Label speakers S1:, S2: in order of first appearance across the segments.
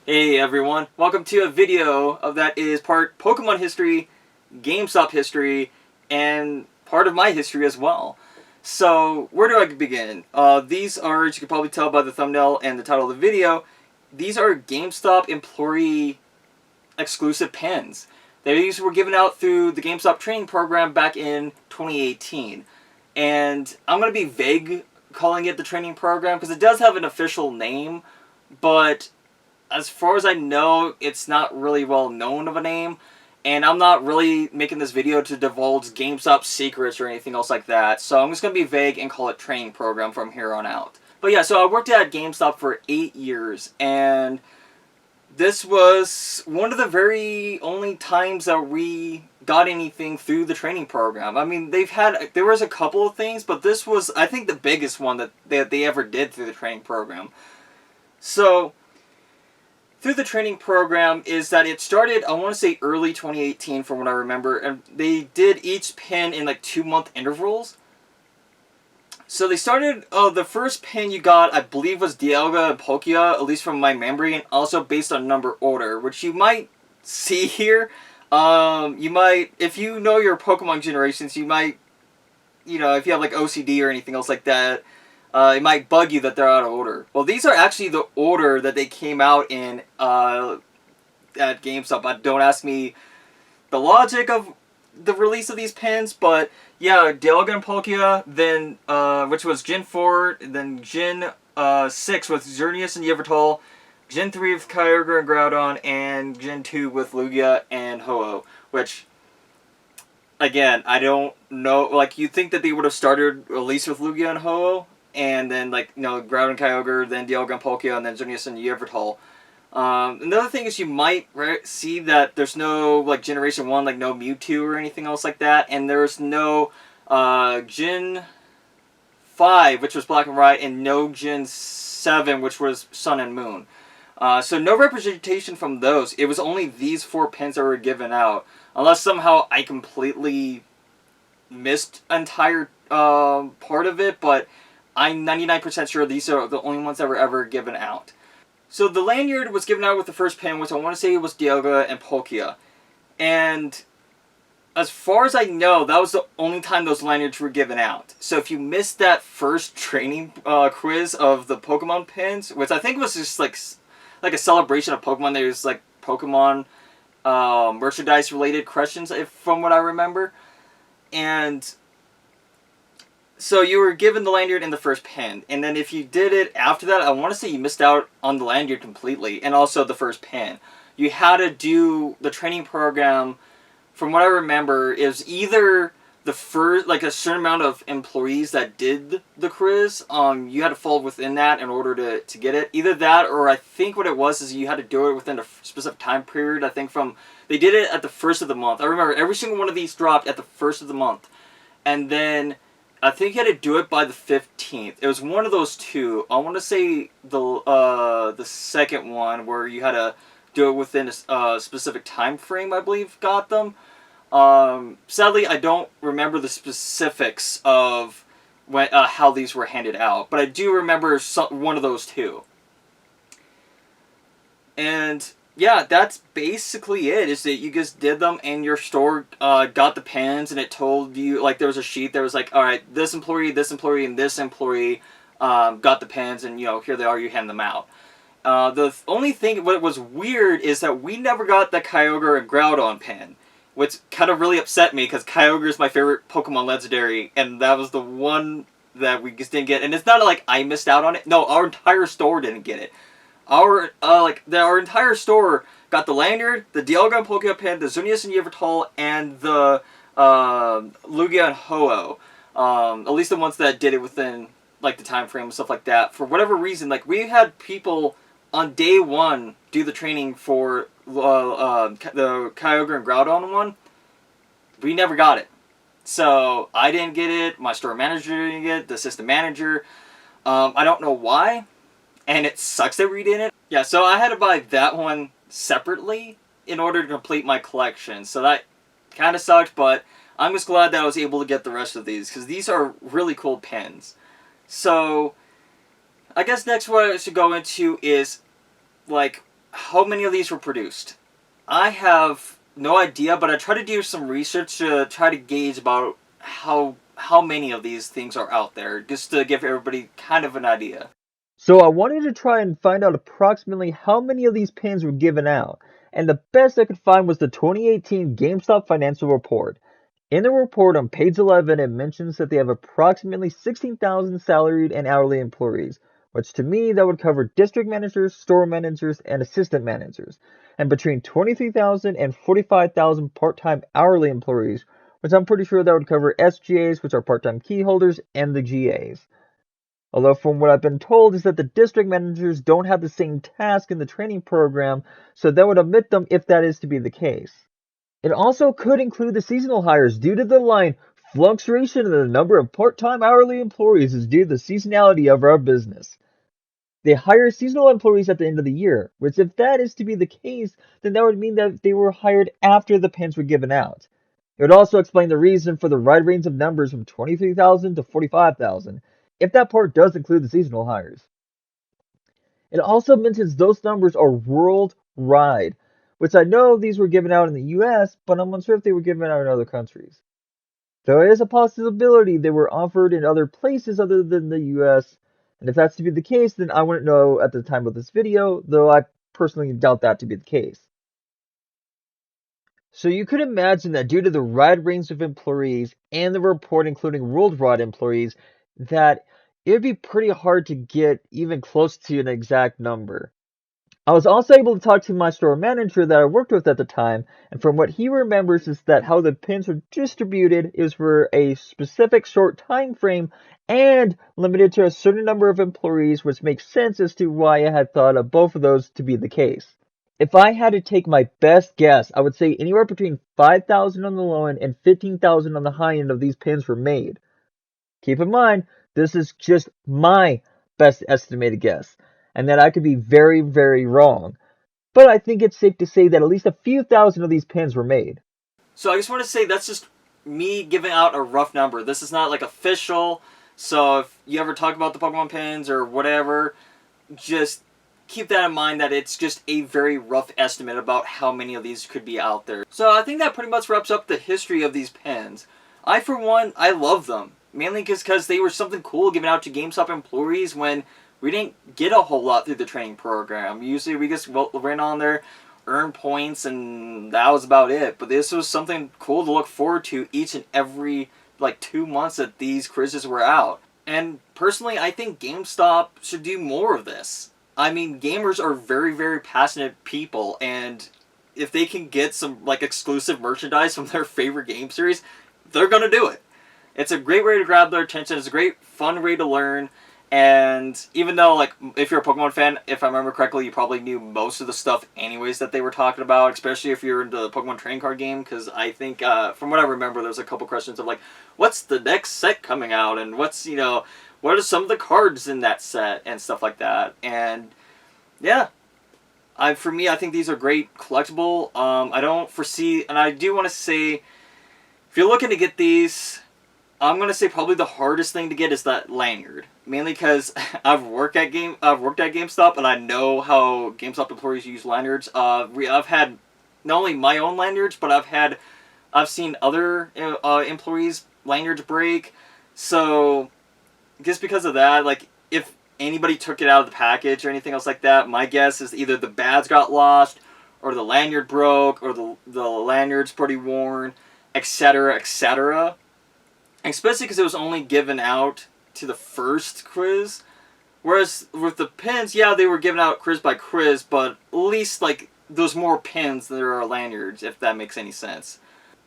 S1: Hey everyone, welcome to a video that is part Pokemon history, GameStop history, and part of my history as well. So, where do I begin? These are, as you can probably tell by the thumbnail and the title of the video, these are GameStop employee exclusive pins. These were given out through the GameStop training program back in 2018. And I'm going to be vague calling it the training program because it does have an official name, but as far as I know, it's not really well known of a name, and I'm not really making this video to divulge GameStop secrets or anything else like that, so I'm just going to be vague and call it training program from here on out. But yeah, so I worked at GameStop for 8 years, and this was one of the very only times that we got anything through the training program. I mean, there was a couple of things, but this was, I think, the biggest one that they ever did through the training program. So through the training program is that it started, I want to say early 2018 from what I remember, and they did each pin in like 2-month intervals. So they started, the first pin you got, I believe, was Dialga and Palkia, at least from my memory, and also based on number order, which you might see here. You might, if you know your Pokemon generations, you might, if you have like OCD or anything else like that, it might bug you that they're out of order. Well, these are actually the order that they came out in at GameStop. But don't ask me the logic of the release of these pins, but yeah, Dialga and Palkia, then which was Gen 4, then Gen 6 with Xerneas and Yveltal, Gen 3 with Kyogre and Groudon, and Gen 2 with Lugia and Ho-Oh, which, again, I don't know, like, you'd think that they would have started at least with Lugia and Ho-Oh, and then, like, Groudon and Kyogre, then Dialga and Palkia, and then Xerneas and Yveltal. Another thing is you might see that there's no, like, Generation 1, like, no Mewtwo or anything else like that, and there's no Gen 5, which was Black and White, and no Gen 7, which was Sun and Moon. So no representation from those. It was only these 4 pins that were given out, unless somehow I completely missed an entire part of it, but I'm 99% sure these are the only ones that were ever given out. So the lanyard was given out with the first pin, which I want to say was Dialga and Palkia. And as far as I know, that was the only time those lanyards were given out. So if you missed that first training quiz of the Pokemon pins, which I think was just like a celebration of Pokemon, there's like Pokemon merchandise related questions, from what I remember. And so you were given the lanyard in the first pin, and then if you did it after that, I want to say you missed out on the lanyard completely, and also the first pin. You had to do the training program, from what I remember, is either the first, like a certain amount of employees that did the quiz, you had to fall within that in order to get it. Either that, or I think what it was is you had to do it within a specific time period. I think they did it at the first of the month. I remember every single one of these dropped at the first of the month, and then I think you had to do it by the 15th. It was one of those two. I want to say the second one, where you had to do it within a specific time frame, I believe, got them. Sadly, I don't remember the specifics of how these were handed out, but I do remember one of those two. And yeah, that's basically it, is that you just did them, and your store got the pins, and it told you, like, there was a sheet that was like, alright, this employee, and this employee got the pins, and, here they are, you hand them out. The only thing, what was weird, is that we never got the Kyogre and Groudon pin, which kind of really upset me, because Kyogre is my favorite Pokemon legendary, and that was the one that we just didn't get. And it's not like I missed out on it. No, our entire store didn't get it. Our entire store got the lanyard, the Dialga and Palkia pin, the Xerneas and Yveltal, and the Lugia and Ho-Oh. At least the ones that did it within, like, the time frame and stuff like that. For whatever reason, like, we had people on day 1 do the training for the Kyogre and Groudon one. We never got it. So I didn't get it, my store manager didn't get it, the assistant manager. I don't know why. And it sucks that we didn't. Yeah, so I had to buy that one separately in order to complete my collection. So that kind of sucked, but I'm just glad that I was able to get the rest of these, because these are really cool pins. So I guess next what I should go into is, like, how many of these were produced. I have no idea, but I tried to do some research to try to gauge about how many of these things are out there, just to give everybody kind of an idea.
S2: So I wanted to try and find out approximately how many of these pins were given out, and the best I could find was the 2018 GameStop financial report. In the report on page 11, it mentions that they have approximately 16,000 salaried and hourly employees, which to me that would cover district managers, store managers, and assistant managers, and between 23,000 and 45,000 part-time hourly employees, which I'm pretty sure that would cover SGAs, which are part-time key holders, and the GAs. Although from what I've been told is that the district managers don't have the same task in the training program, so that would omit them if that is to be the case. It also could include the seasonal hires due to the line, fluctuation in the number of part-time hourly employees is due to the seasonality of our business. They hire seasonal employees at the end of the year, which if that is to be the case, then that would mean that they were hired after the pins were given out. It would also explain the reason for the wide range of numbers from 23,000 to 45,000, if that part does include the seasonal hires. It also mentions those numbers are worldwide, which I know these were given out in the US, but I'm unsure if they were given out in other countries. There is a possibility they were offered in other places other than the US, and if that's to be the case, then I wouldn't know at the time of this video, though I personally doubt that to be the case. So you could imagine that due to the wide range of employees and the report including worldwide employees, that it would be pretty hard to get even close to an exact number. I was also able to talk to my store manager that I worked with at the time, and from what he remembers is that how the pins are distributed is for a specific short time frame and limited to a certain number of employees, which makes sense as to why I had thought of both of those to be the case. If I had to take my best guess, I would say anywhere between 5,000 on the low end and 15,000 on the high end of these pins were made. Keep in mind, this is just my best estimated guess, and that I could be very, very wrong. But I think it's safe to say that at least a few thousand of these pins were made.
S1: So I just want to say that's just me giving out a rough number. This is not like official. So if you ever talk about the Pokemon pins or whatever, just keep that in mind that it's just a very rough estimate about how many of these could be out there. So I think that pretty much wraps up the history of these pins. I, for one, I love them. Mainly because they were something cool given out to GameStop employees when we didn't get a whole lot through the training program. Usually we just ran on there, earn points, and that was about it. But this was something cool to look forward to each and every, 2 months that these quizzes were out. And personally, I think GameStop should do more of this. I mean, gamers are very, very passionate people, and if they can get some, exclusive merchandise from their favorite game series, they're gonna do it. It's a great way to grab their attention. It's a great, fun way to learn. And even though, if you're a Pokemon fan, if I remember correctly, you probably knew most of the stuff anyways that they were talking about, especially if you're into the Pokemon trading card game, because I think, from what I remember, there's a couple questions of, what's the next set coming out, and what's, what are some of the cards in that set, and stuff like that. And, yeah. For me, I think these are great collectible. I don't foresee, and I do want to say, if you're looking to get these, I'm gonna say probably the hardest thing to get is that lanyard, mainly because I've worked at GameStop and I know how GameStop employees use lanyards. I've had not only my own lanyards, but I've seen other employees' lanyards break. So just because of that, if anybody took it out of the package or anything else like that, my guess is either the badge got lost, or the lanyard broke, or the lanyard's pretty worn, etc., etc. Especially because it was only given out to the first quiz. Whereas with the pins, yeah, they were given out quiz by quiz, but at least, there's more pins than there are lanyards, if that makes any sense.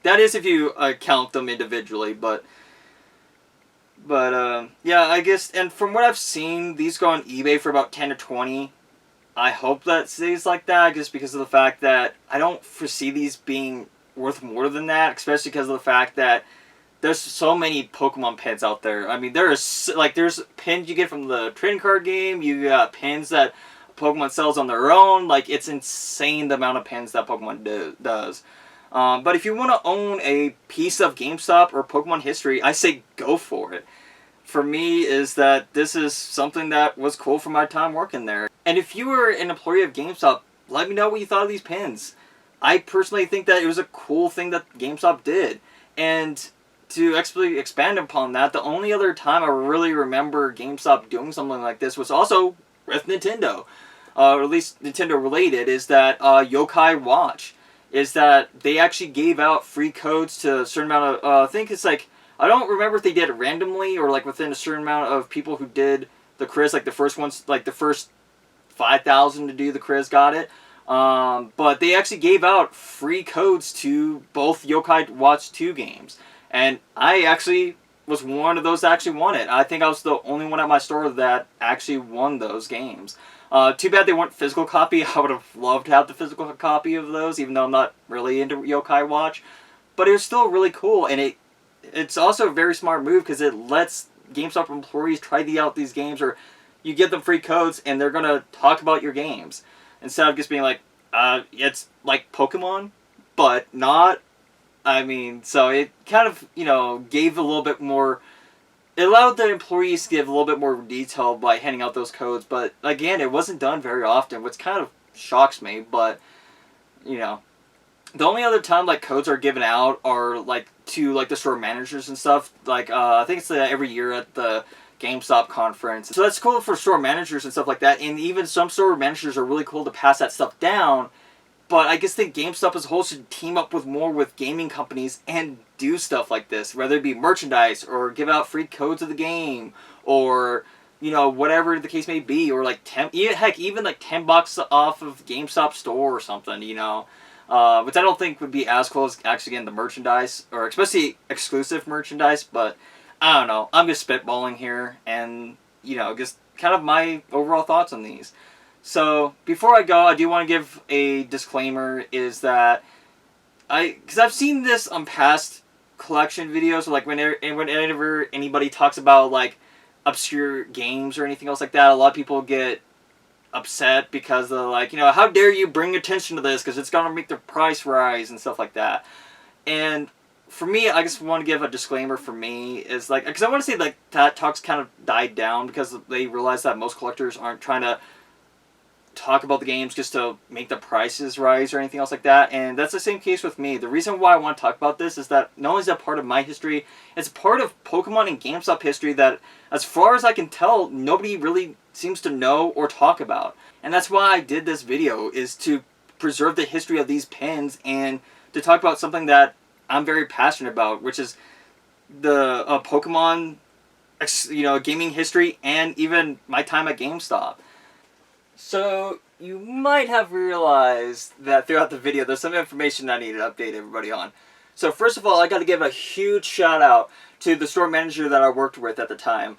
S1: That is if you count them individually, but yeah, I guess, and from what I've seen, these go on eBay for about 10 to 20. I hope that stays like that, just because of the fact that I don't foresee these being worth more than that, especially because of the fact that there's so many Pokemon pins out there. I mean, there's pins you get from the trading card game. You got pins that Pokemon sells on their own. It's insane the amount of pins that Pokemon does. But if you want to own a piece of GameStop or Pokemon history, I say go for it. For me, is that this is something that was cool for my time working there. And if you were an employee of GameStop, let me know what you thought of these pins. I personally think that it was a cool thing that GameStop did. And to actually expand upon that, the only other time I really remember GameStop doing something like this was also with Nintendo. Or at least Nintendo related, is that Yokai Watch. Is that they actually gave out free codes to a certain amount of, I think it's like, I don't remember if they did it randomly or like within a certain amount of people who did the quiz, like the first ones, like the first 5,000 to do the quiz got it. But they actually gave out free codes to both Yokai Watch 2 games. And I actually was one of those that actually won it. I think I was the only one at my store that actually won those games. Too bad they weren't physical copy. I would have loved to have the physical copy of those, even though I'm not really into Yokai Watch. But it was still really cool, and it's also a very smart move because it lets GameStop employees try out these games, or you give them free codes and they're going to talk about your games. Instead of just being like, it's like Pokemon, but not. I mean, so it kind of, gave a little bit more. It allowed the employees to give a little bit more detail by handing out those codes, but again, it wasn't done very often, which kind of shocks me, but, the only other time, like, codes are given out are, like, to, like, the store managers and stuff. Like, I think it's every year at the GameStop conference. So that's cool for store managers and stuff like that, and even some store managers are really cool to pass that stuff down. But I guess think GameStop as a whole should team up more with gaming companies and do stuff like this, whether it be merchandise or give out free codes of the game or, whatever the case may be, or like even like $10 off of GameStop store or something, which I don't think would be as cool as actually getting the merchandise, or especially exclusive merchandise. But I don't know. I'm just spitballing here, and just kind of my overall thoughts on these. So, before I go, I do want to give a disclaimer, is that because I've seen this on past collection videos, like whenever anybody talks about, like, obscure games or anything else like that, a lot of people get upset because they're like, how dare you bring attention to this, because it's going to make the price rise and stuff like that. And for me, I just want to give a disclaimer for me, is like, because I want to say, like, that talks kind of died down because they realize that most collectors aren't trying to talk about the games just to make the prices rise or anything else like that, and that's the same case with me. The reason why I want to talk about this is that not only is that part of my history, it's part of Pokemon and GameStop history that, as far as I can tell, nobody really seems to know or talk about. And that's why I did this video, is to preserve the history of these pins and to talk about something that I'm very passionate about, which is the Pokemon, gaming history, and even my time at GameStop. So, you might have realized that throughout the video there's some information I need to update everybody on. So first of all, I got to give a huge shout out to the store manager that I worked with at the time.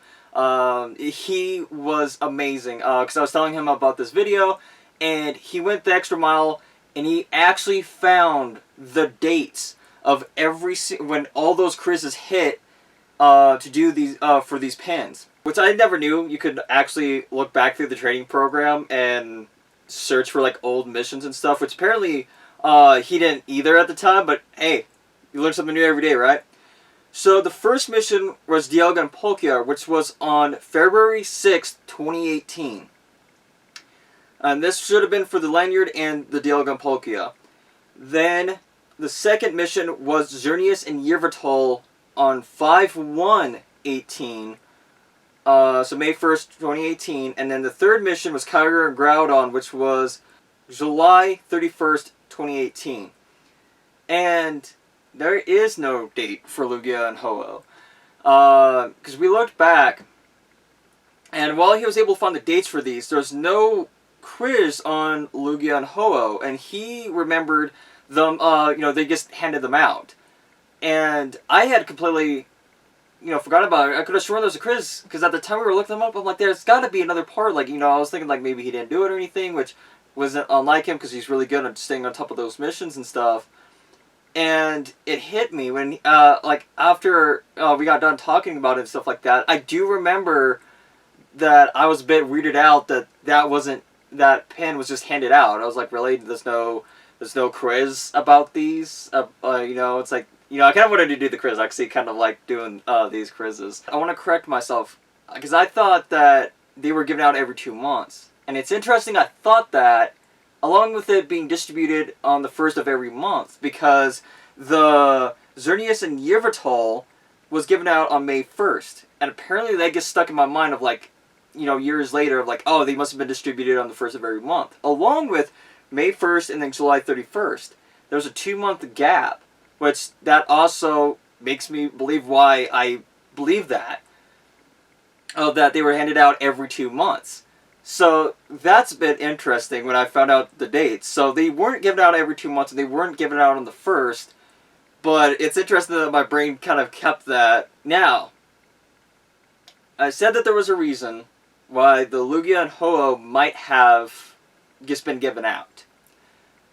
S1: He was amazing, because I was telling him about this video, and he went the extra mile, and he actually found the dates of when all those quizzes hit to do these for these pins. Which I never knew you could actually look back through the training program and search for, like, old missions and stuff, which apparently he didn't either at the time, but hey, you learn something new every day, right? So the first mission was Dialga and Palkia, which was on February 6th, 2018. And this should have been for the lanyard and the Dialga and Palkia. Then the second mission was Xerneas and Yveltal on 5/1/18. So May 1st, 2018, and then the third mission was Kyogre and Groudon, which was July 31st, 2018. And there is no date for Lugia and Ho-Oh. Because we looked back, and while he was able to find the dates for these, there's no quiz on Lugia and Ho-Oh, and he remembered them, they just handed them out. And I had completely forgot about it. I could have sworn there was a quiz, because at the time we were looking them up, I'm like, there's got to be another part. Like, I was thinking, like, maybe he didn't do it or anything, which wasn't unlike him, because he's really good at staying on top of those missions and stuff. And it hit me when, after we got done talking about it and stuff like that, I do remember that I was a bit weirded out that pin was just handed out. I was like, really? There's no quiz about these? It's like, I kind of wanted to do the quiz. I actually kind of like doing these quizzes. I want to correct myself, because I thought that they were given out every 2 months. And it's interesting, I thought that along with it being distributed on the 1st of every month, because the Xerneas and Yveltal was given out on May 1st. And apparently that gets stuck in my mind of like, years later of like, oh, they must have been distributed on the 1st of every month. Along with May 1st and then July 31st. There was a 2-month gap, which that also makes me believe why I believe that. That they were handed out every 2 months. So that's a bit interesting when I found out the dates. So they weren't given out every 2 months, and they weren't given out on the 1st. But it's interesting that my brain kind of kept that. Now, I said that there was a reason why the Lugia and Ho-Oh might have just been given out.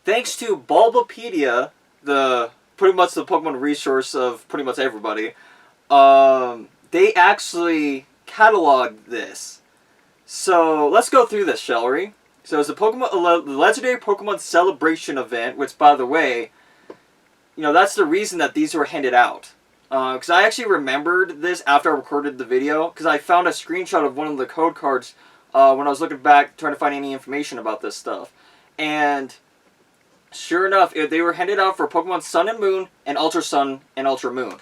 S1: Thanks to Bulbapedia, pretty much the Pokemon resource of pretty much everybody, they actually cataloged this. So let's go through this, shall we? So it's the Legendary Pokemon Celebration event, which, by the way, that's the reason that these were handed out. Because I actually remembered this after I recorded the video, because I found a screenshot of one of the code cards when I was looking back trying to find any information about this stuff. And sure enough, they were handed out for Pokemon Sun and Moon and Ultra Sun and Ultra Moon.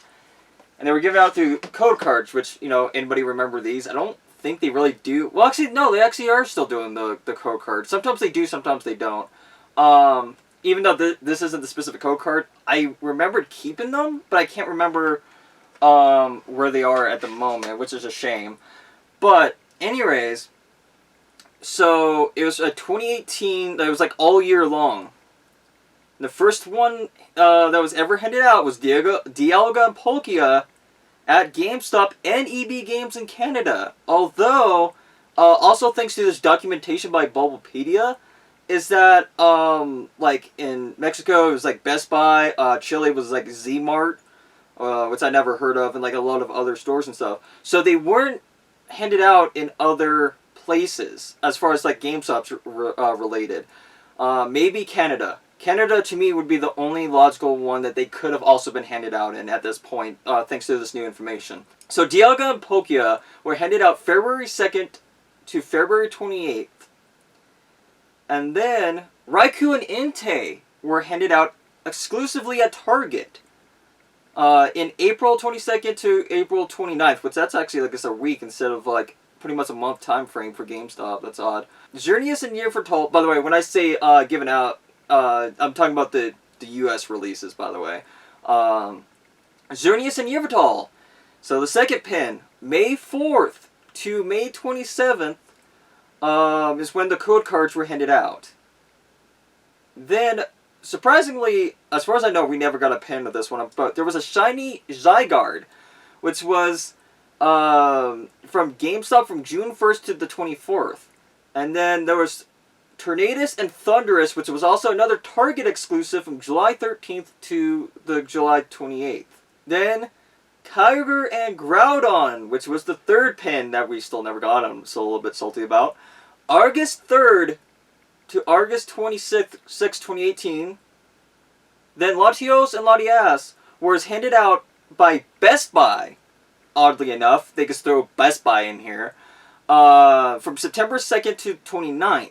S1: And they were given out through code cards, which, anybody remember these? I don't think they really do. Well, actually, no, they actually are still doing the code cards. Sometimes they do, sometimes they don't. Even though this isn't the specific code card, I remembered keeping them, but I can't remember where they are at the moment, which is a shame. But anyways, so it was a 2018 that was like all year long. The first one that was ever handed out was Dialga and Palkia at GameStop and EB Games in Canada. Although, also thanks to this documentation by Bulbapedia, is that, like, in Mexico, it was, like, Best Buy, Chile was, like, Z-Mart, which I never heard of, and, like, a lot of other stores and stuff. So they weren't handed out in other places, as far as, like, GameStop's related. Maybe Canada. Canada, to me, would be the only logical one that they could have also been handed out in at this point, thanks to this new information. So Dialga and Palkia were handed out February 2nd to February 28th. And then Raikou and Entei were handed out exclusively at Target in April 22nd to April 29th, which that's actually like it's a week instead of like pretty much a month time frame for GameStop. That's odd. Xerneas and Yveltal, by the way, when I say given out, I'm talking about the US releases, by the way. Xerneas and Yveltal. So the second pin, May 4th to May 27th, is when the code cards were handed out. Then, surprisingly, as far as I know, we never got a pin of this one, but there was a shiny Zygarde, which was from GameStop from June 1st to the 24th. And then there was Tornadus and Thundurus, which was also another Target exclusive from July 13th to the July 28th. Then Kyogre and Groudon, which was the third pin that we still never got, I'm still a little bit salty about. August 3rd to August 26th, 2018. Then Latios and Latias was handed out by Best Buy. Oddly enough, they could throw Best Buy in here. From September 2nd to 29th.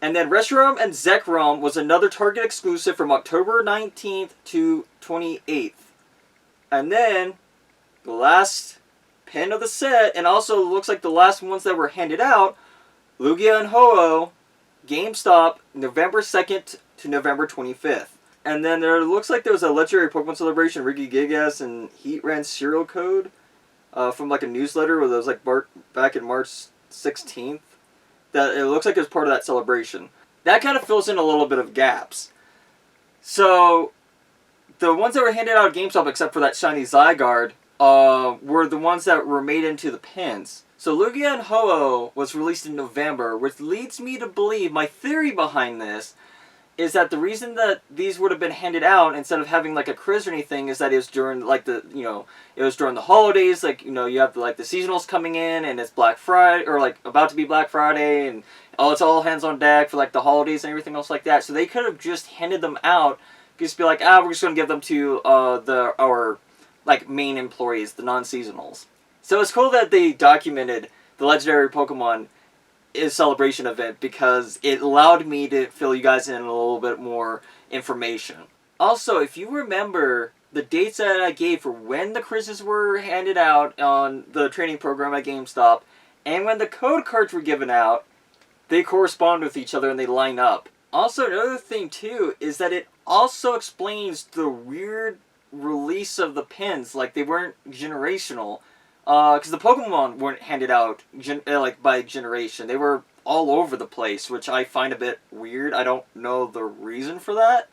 S1: And then Reshiram and Zekrom was another Target exclusive from October 19th to 28th. And then the last pin of the set, and also looks like the last ones that were handed out, Lugia and Ho-Oh, GameStop, November 2nd to November 25th. And then there looks like there was a Legendary Pokemon Celebration, Ricky Gigas, and Heatran serial code from like a newsletter where it was like back in March 16th. That it looks like it was part of that celebration. That kind of fills in a little bit of gaps. So the ones that were handed out at GameStop, except for that shiny Zygarde, were the ones that were made into the pins. So Lugia and Ho-Oh was released in November, which leads me to believe, my theory behind this, is that the reason that these would have been handed out instead of having like a quiz or anything is that it was during like the, it was during the holidays, like, you have like the seasonals coming in and it's Black Friday, or like about to be Black Friday, and it's all hands on deck for like the holidays and everything else like that. So they could have just handed them out, just be like, we're just going to give them to our like main employees, the non-seasonals. So it's cool that they documented the legendary Pokemon is celebration event because it allowed me to fill you guys in a little bit more information. Also, if you remember the dates that I gave for when the quizzes were handed out on the training program at GameStop and when the code cards were given out, they correspond with each other and they line up. Also, another thing too is that it also explains the weird release of the pins, like they weren't generational. Because the Pokemon weren't handed out like by generation. They were all over the place, which I find a bit weird. I don't know the reason for that.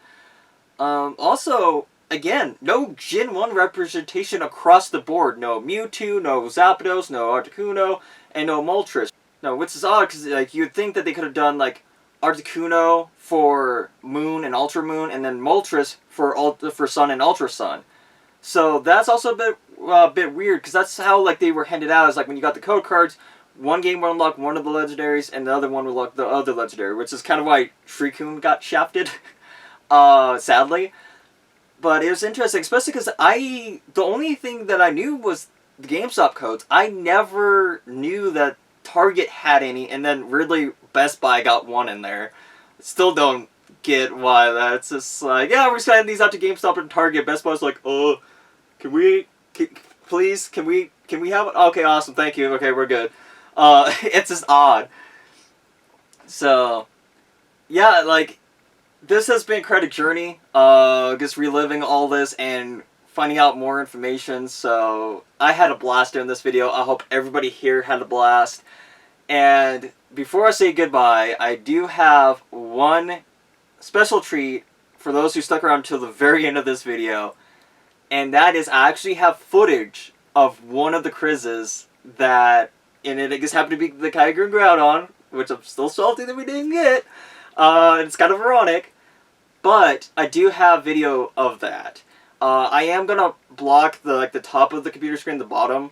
S1: Also, again, no Gen 1 representation across the board. No Mewtwo, no Zapdos, no Articuno, and no Moltres. No, which is odd, because like, you'd think that they could have done, like, Articuno for Moon and Ultra Moon, and then Moltres for Sun and Ultra Sun. So that's also a bit weird, because that's how like they were handed out. Is like when you got the code cards, one game would unlock one of the legendaries, and the other one would unlock the other legendary, which is kind of why Suicune got shafted, sadly. But it was interesting, especially because the only thing that I knew was the GameStop codes. I never knew that Target had any, and then weirdly Best Buy got one in there. Still don't get why that's just like, yeah, we're sending these out to GameStop and Target. Best Buy's like, oh, please, can we have it? Okay, awesome, thank you. Okay, we're good. It's just odd. So, yeah, like, this has been quite a journey. Just reliving all this and finding out more information. So, I had a blast doing this video. I hope everybody here had a blast. And before I say goodbye, I do have one special treat for those who stuck around till the very end of this video. And that is, I actually have footage of one of the quizzes that, and it just happened to be the Kyogre and Groudon, which I'm still salty that we didn't get. It's kind of ironic, but I do have video of that. I am gonna block the top of the computer screen, the bottom,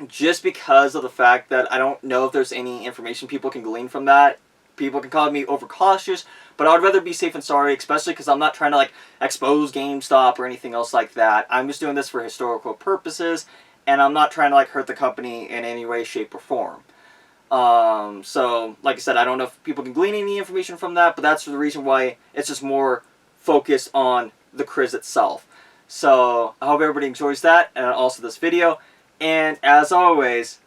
S1: just because of the fact that I don't know if there's any information people can glean from that. People can call me overcautious, but I'd rather be safe than sorry, especially because I'm not trying to, like, expose GameStop or anything else like that. I'm just doing this for historical purposes, and I'm not trying to, like, hurt the company in any way, shape, or form. So, like I said, I don't know if people can glean any information from that, but that's the reason why it's just more focused on the quiz itself. So, I hope everybody enjoys that, and also this video. And, as always,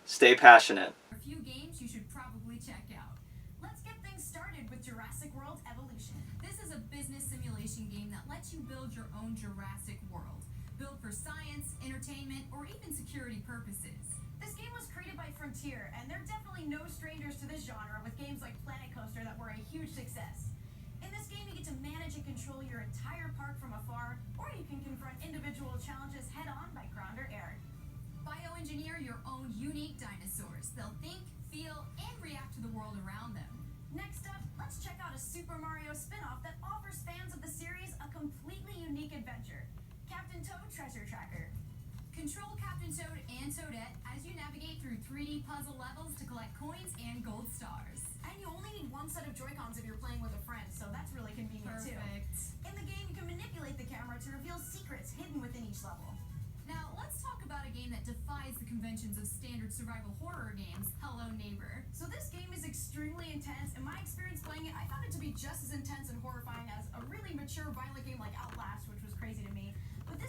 S1: stay passionate.
S3: A few games you should probably check out. Let's get things started with Jurassic World Evolution. This is a business simulation game that lets you build your own Jurassic World. Built for science, entertainment, or even security purposes.
S4: This game was created by Frontier, and they're definitely no strangers to this genre with games like Planet Coaster that were a huge success. In this game, you get to manage and control your entire park from afar, or you can confront individual challenges head-on by ground or air.
S3: Bioengineer your own unique dinosaurs. They'll think, feel, and react to the world around them.
S4: Next up, let's check out a Super Mario spin-off that offers fans of the series a completely unique adventure. Captain Toad Treasure Tracker.
S3: Control Captain Toad and Toadette as you navigate through 3D puzzle levels to collect coins and gold stars.
S4: And you only need one set of Joy-Cons if you're playing with a friend, so that's really convenient too. In the game, you can manipulate the camera to reveal secrets hidden within each level.
S3: Now, let's talk about a game that defies the conventions of standard survival horror games, Hello Neighbor.
S4: So this game is extremely intense. In my experience playing it, I found it to be just as intense and horrifying as a really mature, violent game like Outlast, which was crazy to me.